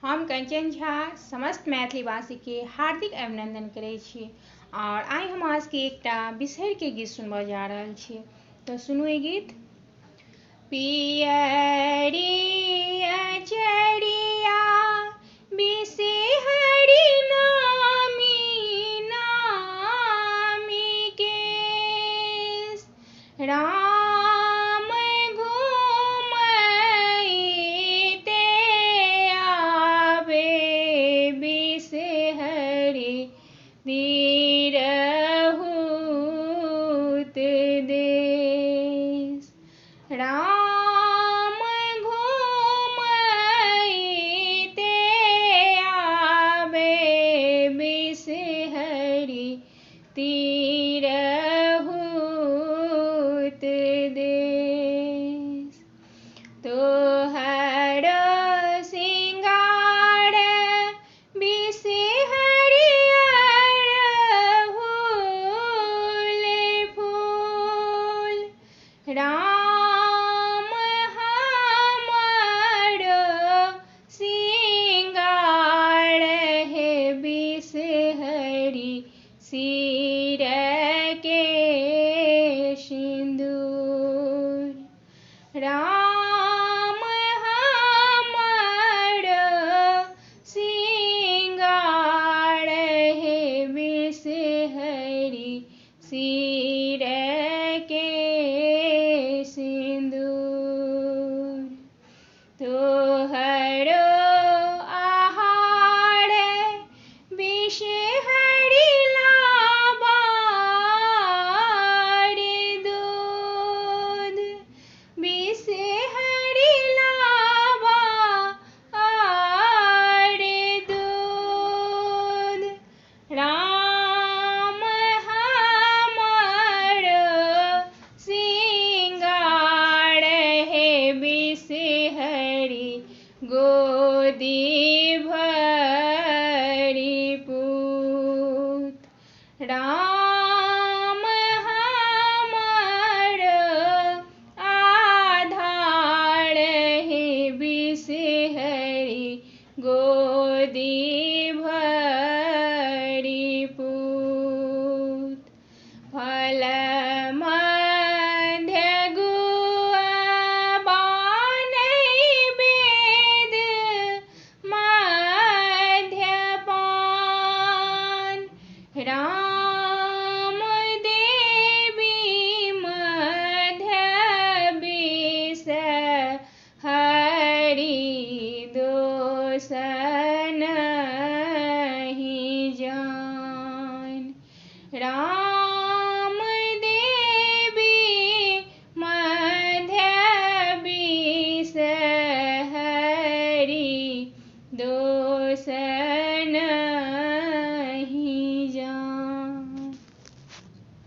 हम कंचन झा समस्त मैथिली वासी के हार्दिक अभिनंदन करै छी और आइ हम आज के एकटा बिसहर के गीत सुनबऽ जा रहल छी। तो सुनू ई गीत। पियरी अचरिया बिसहरि नामी नामी केश राम घूमैते आवे बिसहरि तिरहुत देश। राम घूमैते आवे बिसहरि तिरहुत देश। तोहर सिंगार बिसहरि अड़हुल फूल राम हमर सिंगार हे बिसहरि सिर के सिंदूर। राम हमर सिंगार हे बिसहरि सिर के सिंदूर। तोहर आहार बिसहरि लाबार दूध बिसहरि लाबार दूध। राम हमर सिंगार हे बिसहरि गोदी भरि पूत। राम हमर आधार हे बिसहरि गोदी भरि पूत। फल मध्य गुआ नैवेद मध्यपान। राम देवी मध्य बिसहरि दोष नहीं जान। राम देवी मध्य बिसहरि दोष